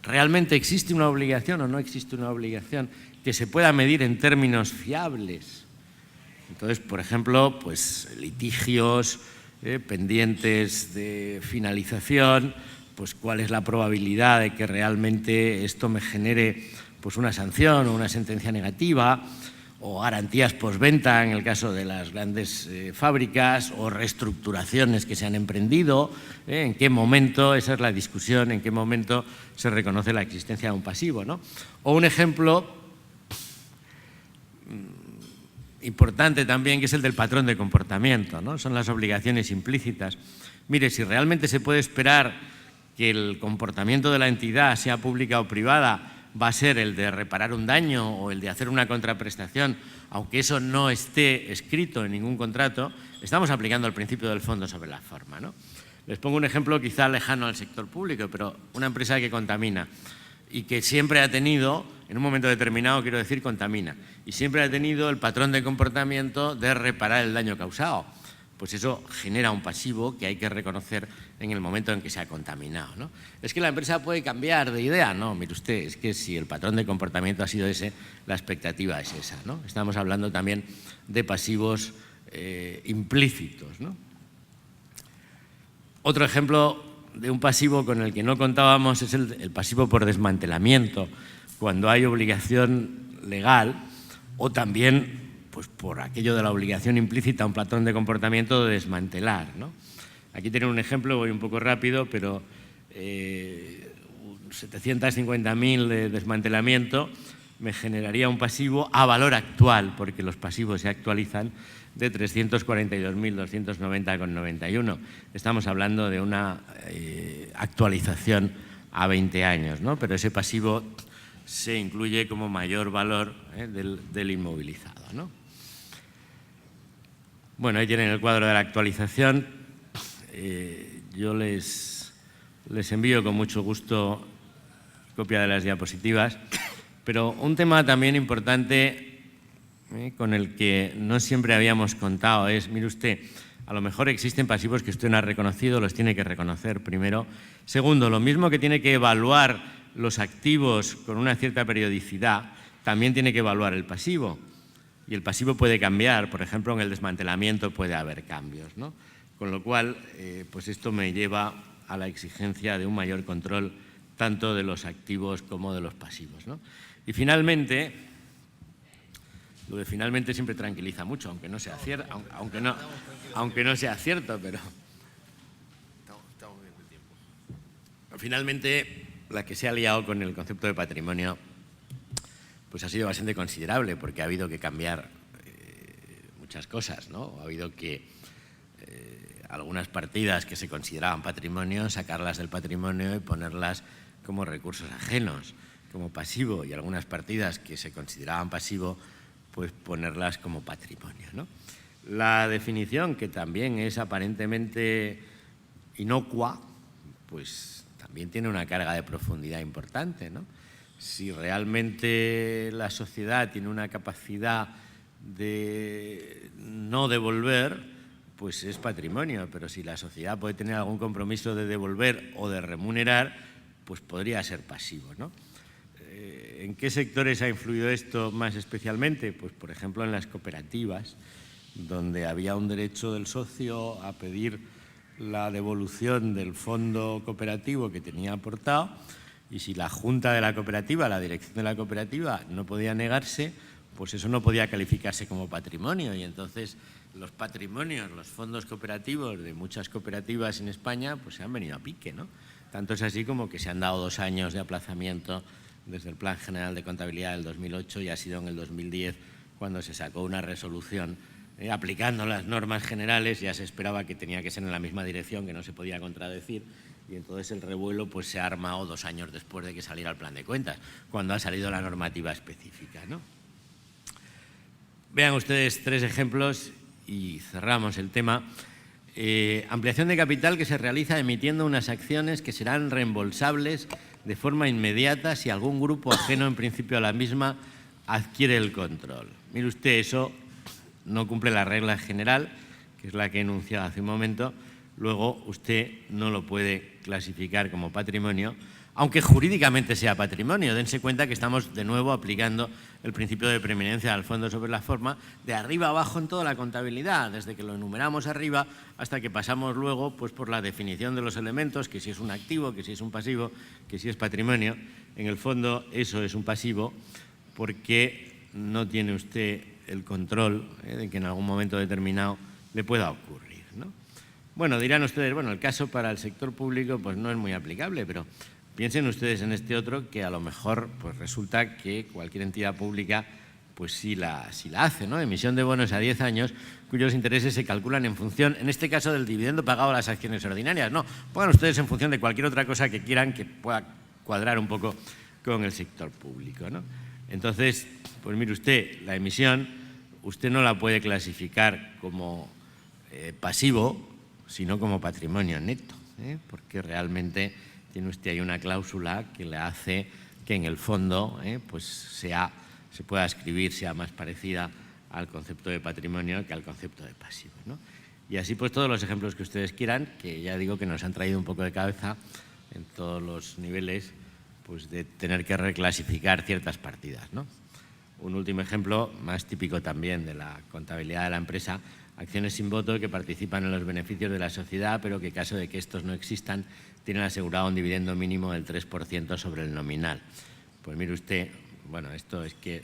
¿realmente existe una obligación o no existe una obligación que se pueda medir en términos fiables? Entonces, por ejemplo, pues litigios pendientes de finalización, pues cuál es la probabilidad de que realmente esto me genere pues una sanción o una sentencia negativa, o garantías postventa en el caso de las grandes fábricas, o reestructuraciones que se han emprendido, en qué momento, esa es la discusión, en qué momento se reconoce la existencia de un pasivo, ¿no? O un ejemplo importante también, que es el del patrón de comportamiento, ¿no? Son las obligaciones implícitas. Mire, si realmente se puede esperar que el comportamiento de la entidad, sea pública o privada, va a ser el de reparar un daño o el de hacer una contraprestación, aunque eso no esté escrito en ningún contrato, estamos aplicando el principio del fondo sobre la forma, ¿no? Les pongo un ejemplo quizá lejano al sector público, pero una empresa que contamina y que siempre ha tenido, en un momento determinado, quiero decir, contamina, y siempre ha tenido el patrón de comportamiento de reparar el daño causado. Pues eso genera un pasivo que hay que reconocer en el momento en que se ha contaminado, ¿no? ¿Es que la empresa puede cambiar de idea? No, mire usted, es que si el patrón de comportamiento ha sido ese, la expectativa es esa, ¿no? Estamos hablando también de pasivos implícitos, ¿no? Otro ejemplo de un pasivo con el que no contábamos es el pasivo por desmantelamiento, cuando hay obligación legal, o también pues por aquello de la obligación implícita a un patrón de comportamiento de desmantelar, ¿no? Aquí tienen un ejemplo, voy un poco rápido, pero 750.000 de desmantelamiento me generaría un pasivo a valor actual, porque los pasivos se actualizan, de 342.290,91. Estamos hablando de una actualización a 20 años, ¿no? Pero ese pasivo se incluye como mayor valor del inmovilizado, ¿no? Bueno, ahí tienen el cuadro de la actualización. Yo les envío con mucho gusto copia de las diapositivas, pero un tema también importante con el que no siempre habíamos contado es, mire usted, a lo mejor existen pasivos que usted no ha reconocido, los tiene que reconocer primero. Segundo, lo mismo que tiene que evaluar los activos con una cierta periodicidad, también tiene que evaluar el pasivo. Y el pasivo puede cambiar, por ejemplo, en el desmantelamiento puede haber cambios, ¿no? Con lo cual, pues esto me lleva a la exigencia de un mayor control tanto de los activos como de los pasivos, ¿no? Y finalmente, lo de finalmente siempre tranquiliza mucho, aunque no sea cierto, aunque no sea cierto, pero finalmente la que se ha liado con el concepto de patrimonio pues ha sido bastante considerable, porque ha habido que cambiar muchas cosas, ¿no? Ha habido que algunas partidas que se consideraban patrimonio, sacarlas del patrimonio y ponerlas como recursos ajenos, como pasivo, y algunas partidas que se consideraban pasivo, pues ponerlas como patrimonio, ¿no? La definición, que también es aparentemente inocua, pues también tiene una carga de profundidad importante, ¿no? Si realmente la sociedad tiene una capacidad de no devolver, pues es patrimonio, pero si la sociedad puede tener algún compromiso de devolver o de remunerar, pues podría ser pasivo, ¿no? ¿En qué sectores ha influido esto más especialmente? Pues, por ejemplo, en las cooperativas, donde había un derecho del socio a pedir la devolución del fondo cooperativo que tenía aportado, y si la junta de la cooperativa, la dirección de la cooperativa, no podía negarse, pues eso no podía calificarse como patrimonio, y entonces los patrimonios, los fondos cooperativos de muchas cooperativas en España, pues se han venido a pique, ¿no? Tanto es así como que se han dado 2 años de aplazamiento desde el Plan General de Contabilidad del 2008, y ha sido en el 2010 cuando se sacó una resolución aplicando las normas generales. Ya se esperaba que tenía que ser en la misma dirección, que no se podía contradecir, y entonces el revuelo pues se ha armado 2 años después de que saliera el plan de cuentas, cuando ha salido la normativa específica, ¿no? Vean ustedes 3 ejemplos y cerramos el tema. Ampliación de capital que se realiza emitiendo unas acciones que serán reembolsables de forma inmediata si algún grupo ajeno en principio a la misma adquiere el control. Mire usted, eso no cumple la regla general, que es la que he enunciado hace un momento. Luego usted no lo puede clasificar como patrimonio, aunque jurídicamente sea patrimonio. Dense cuenta que estamos de nuevo aplicando el principio de preeminencia del fondo sobre la forma de arriba a abajo en toda la contabilidad, desde que lo enumeramos arriba hasta que pasamos luego pues, por la definición de los elementos, que si es un activo, que si es un pasivo, que si es patrimonio. En el fondo eso es un pasivo porque no tiene usted el control de que en algún momento determinado le pueda ocurrir, ¿no? Bueno, dirán ustedes, bueno, el caso para el sector público pues no es muy aplicable, pero piensen ustedes en este otro que a lo mejor pues resulta que cualquier entidad pública pues sí la hace, ¿no? Emisión de bonos a 10 años cuyos intereses se calculan en función, en este caso, del dividendo pagado a las acciones ordinarias. No, pongan ustedes en función de cualquier otra cosa que quieran que pueda cuadrar un poco con el sector público, ¿no? Entonces, pues mire usted, la emisión usted no la puede clasificar como pasivo, sino como patrimonio neto, porque realmente tiene usted ahí una cláusula que le hace que en el fondo pues se pueda escribir, sea más parecida al concepto de patrimonio que al concepto de pasivo, ¿no? Y así pues todos los ejemplos que ustedes quieran, que ya digo que nos han traído un poco de cabeza en todos los niveles pues de tener que reclasificar ciertas partidas, ¿no? Un último ejemplo, más típico también de la contabilidad de la empresa: acciones sin voto que participan en los beneficios de la sociedad, pero que en caso de que estos no existan, tienen asegurado un dividendo mínimo del 3% sobre el nominal. Pues mire usted, bueno, esto es que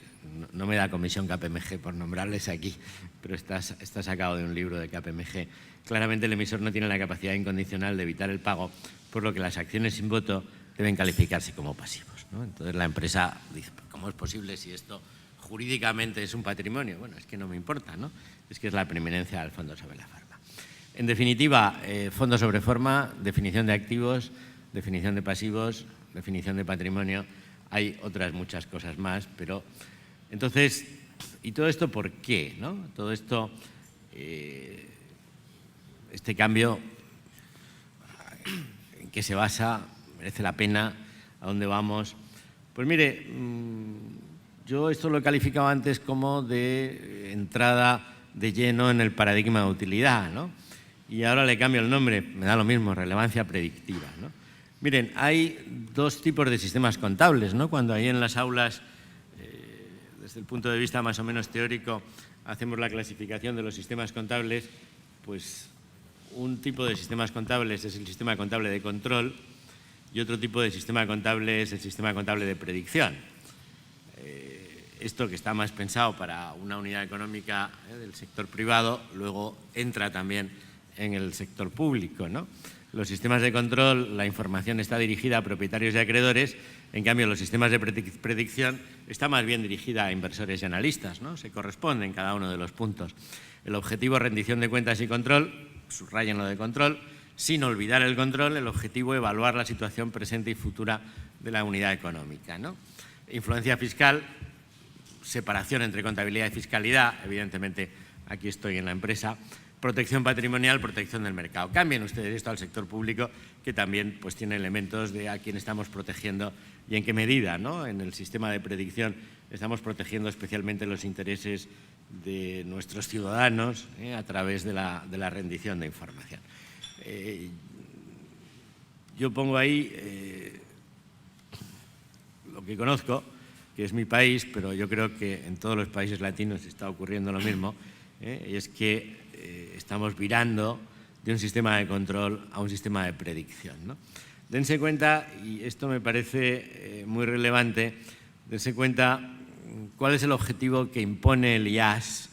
no me da comisión KPMG por nombrarles aquí, pero está sacado de un libro de KPMG. Claramente el emisor no tiene la capacidad incondicional de evitar el pago, por lo que las acciones sin voto deben calificarse como pasivos, ¿no? Entonces la empresa dice, ¿cómo es posible si esto jurídicamente es un patrimonio? Bueno, es que no me importa, ¿no? Es que es la preeminencia del fondo sobre la forma. En definitiva, fondo sobre forma, definición de activos, definición de pasivos, definición de patrimonio. Hay otras muchas cosas más, pero entonces, ¿y todo esto por qué, no? Todo esto, este cambio, ¿en qué se basa? ¿Merece la pena? ¿A dónde vamos? Pues mire, yo esto lo he calificado antes como de entrada de lleno en el paradigma de utilidad, ¿no? Y ahora le cambio el nombre, me da lo mismo, relevancia predictiva, ¿no? Miren, hay dos tipos de sistemas contables, ¿no? Cuando ahí en las aulas, desde el punto de vista más o menos teórico, hacemos la clasificación de los sistemas contables, pues un tipo de sistemas contables es el sistema contable de control y otro tipo de sistema contable es el sistema contable de predicción. Esto, que está más pensado para una unidad económica del sector privado, luego entra también en el sector público, ¿no? Los sistemas de control, la información está dirigida a propietarios y acreedores, en cambio los sistemas de predicción está más bien dirigida a inversores y analistas, ¿no? Se corresponden cada uno de los puntos. El objetivo, rendición de cuentas y control, subrayen lo de control, sin olvidar el control, el objetivo, evaluar la situación presente y futura de la unidad económica, ¿no? Influencia fiscal, separación entre contabilidad y fiscalidad, evidentemente aquí estoy en la empresa. Protección patrimonial, protección del mercado. Cambien ustedes esto al sector público, que también pues, tiene elementos de a quién estamos protegiendo y en qué medida, ¿no? En el sistema de predicción estamos protegiendo especialmente los intereses de nuestros ciudadanos a través de la rendición de información. Yo pongo ahí lo que conozco, que es mi país, pero yo creo que en todos los países latinos está ocurriendo lo mismo, y es que estamos virando de un sistema de control a un sistema de predicción, ¿no? Dense cuenta, y esto me parece muy relevante, dense cuenta cuál es el objetivo que impone el IAS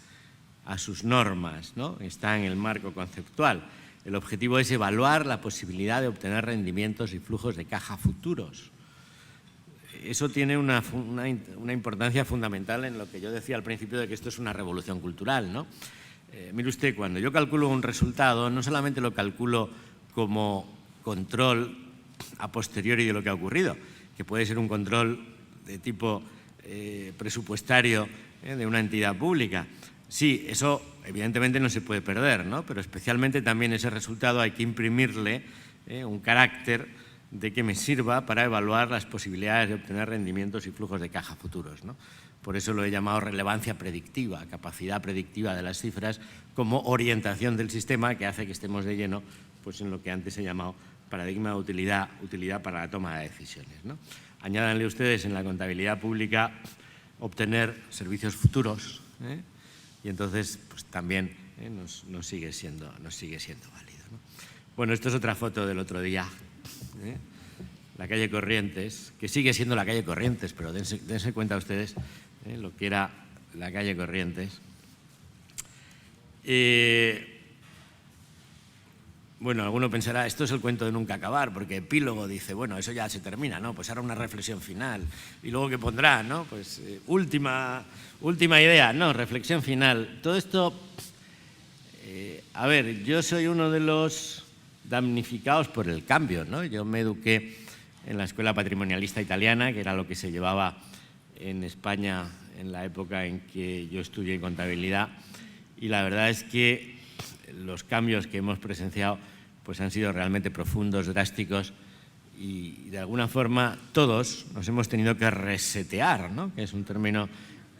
a sus normas, ¿no? Está en el marco conceptual. El objetivo es evaluar la posibilidad de obtener rendimientos y flujos de caja futuros. Eso tiene una importancia fundamental en lo que yo decía al principio de que esto es una revolución cultural, ¿no? Mire usted, cuando yo calculo un resultado, no solamente lo calculo como control a posteriori de lo que ha ocurrido, que puede ser un control de tipo presupuestario de una entidad pública. Sí, eso evidentemente no se puede perder, ¿no? Pero especialmente también ese resultado hay que imprimirle un carácter de que me sirva para evaluar las posibilidades de obtener rendimientos y flujos de caja futuros, ¿no? Por eso lo he llamado relevancia predictiva, capacidad predictiva de las cifras como orientación del sistema que hace que estemos de lleno pues, en lo que antes he llamado paradigma de utilidad para la toma de decisiones, ¿no? Añádanle ustedes en la contabilidad pública obtener servicios futuros, y entonces pues, también nos sigue siendo válido, ¿no? Bueno, esto es otra foto del otro día, la calle Corrientes, que sigue siendo la calle Corrientes, pero dense cuenta ustedes lo que era la calle Corrientes. Bueno, alguno pensará, esto es el cuento de nunca acabar, porque epílogo dice, bueno, eso ya se termina, ¿no? Pues ahora una reflexión final. Y luego, ¿qué pondrá, no? Pues última idea, no, reflexión final. Todo esto, a ver, yo soy uno de los damnificados por el cambio, ¿no? Yo me eduqué en la Escuela Patrimonialista Italiana, que era lo que se llevaba en España en la época en que yo estudié contabilidad, y la verdad es que los cambios que hemos presenciado pues han sido realmente profundos, drásticos, y de alguna forma todos nos hemos tenido que resetear, ¿no? Que es un término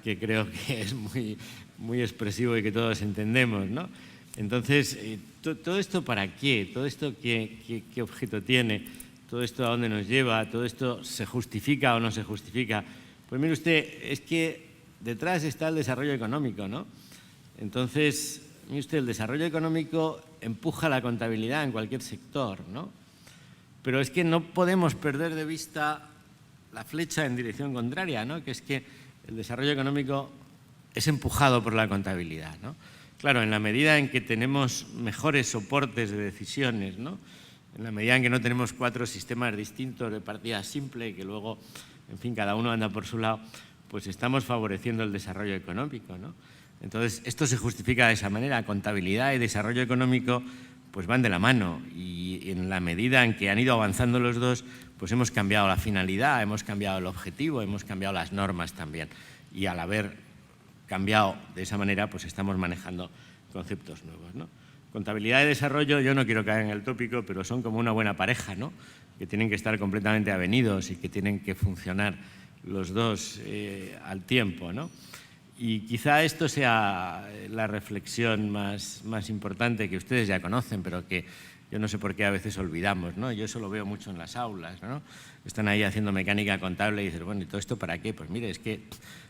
que creo que es muy expresivo y que todos entendemos, ¿no? Entonces, ¿todo esto para qué? ¿Todo esto qué objeto tiene? ¿Todo esto a dónde nos lleva? ¿Todo esto se justifica o no se justifica? Pues mire usted, es que detrás está el desarrollo económico, ¿no? Entonces, mire usted, el desarrollo económico empuja la contabilidad en cualquier sector, ¿no? Pero es que no podemos perder de vista la flecha en dirección contraria, ¿no? Que es que el desarrollo económico es empujado por la contabilidad, ¿no? Claro, en la medida en que tenemos mejores soportes de decisiones, ¿no? En la medida en que no tenemos 4 sistemas distintos de partida simple, que luego, en fin, cada uno anda por su lado, pues estamos favoreciendo el desarrollo económico, ¿no? Entonces, esto se justifica de esa manera. Contabilidad y desarrollo económico pues van de la mano, y en la medida en que han ido avanzando los dos, pues hemos cambiado la finalidad, hemos cambiado el objetivo, hemos cambiado las normas también. Y al haber cambiado de esa manera, pues estamos manejando conceptos nuevos, ¿no? Contabilidad y desarrollo, yo no quiero caer en el tópico, pero son como una buena pareja, ¿no? Que tienen que estar completamente avenidos y que tienen que funcionar los dos al tiempo, ¿no? Y quizá esto sea la reflexión más importante, que ustedes ya conocen, pero que yo no sé por qué a veces olvidamos, ¿no? Yo eso lo veo mucho en las aulas, ¿no? Están ahí haciendo mecánica contable y dicen, bueno, ¿y todo esto para qué? Pues mire, es que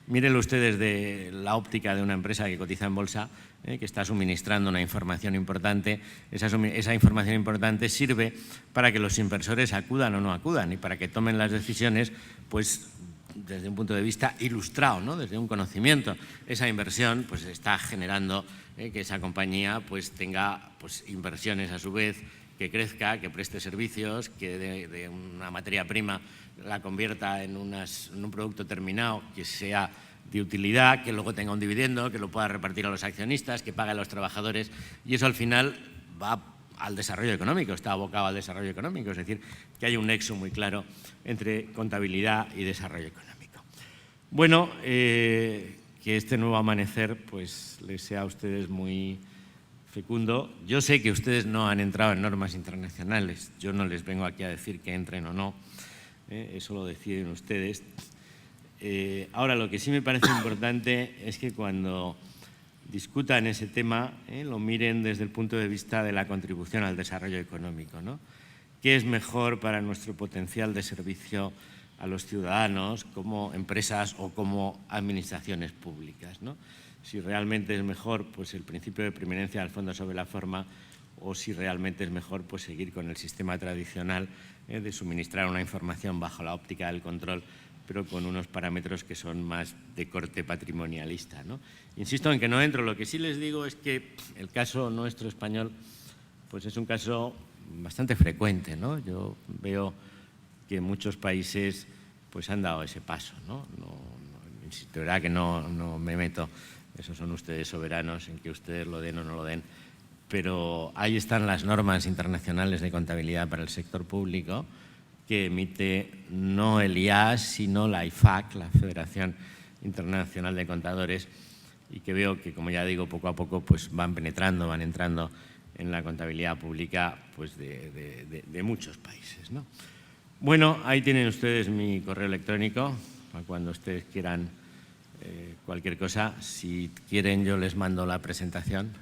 mírenlo ustedes de la óptica de una empresa que cotiza en bolsa, que está suministrando una información importante. Esa información importante sirve para que los inversores acudan o no acudan, y para que tomen las decisiones, pues desde un punto de vista ilustrado, ¿no? Desde un conocimiento. Esa inversión pues está generando que esa compañía pues tenga pues inversiones a su vez, que crezca, que preste servicios, que de una materia prima la convierta en un producto terminado que sea de utilidad, que luego tenga un dividendo, que lo pueda repartir a los accionistas, que pague a los trabajadores, y eso al final va al desarrollo económico, está abocado al desarrollo económico, es decir, que hay un nexo muy claro entre contabilidad y desarrollo económico. Bueno, que este nuevo amanecer pues les sea a ustedes muy fecundo. Yo sé que ustedes no han entrado en normas internacionales, yo no les vengo aquí a decir que entren o no, eso lo deciden ustedes. Ahora, lo que sí me parece importante es que cuando discutan ese tema, lo miren desde el punto de vista de la contribución al desarrollo económico, ¿no? ¿Qué es mejor para nuestro potencial de servicio a los ciudadanos como empresas o como administraciones públicas, ¿no? Si realmente es mejor pues, el principio de preeminencia del fondo sobre la forma, o si realmente es mejor pues, seguir con el sistema tradicional de suministrar una información bajo la óptica del control, pero con unos parámetros que son más de corte patrimonialista, ¿no? Insisto en que no entro. Lo que sí les digo es que el caso nuestro español pues es un caso bastante frecuente, ¿no? Yo veo que muchos países pues han dado ese paso, ¿no? De verdad que no me meto, esos son ustedes soberanos en que ustedes lo den o no lo den, pero ahí están las normas internacionales de contabilidad para el sector público, que emite no el IAS, sino la IFAC, la Federación Internacional de Contadores, y que veo que, como ya digo, poco a poco pues van penetrando, van entrando en la contabilidad pública pues de muchos países, ¿no? Bueno, ahí tienen ustedes mi correo electrónico, para cuando ustedes quieran cualquier cosa. Si quieren, yo les mando la presentación.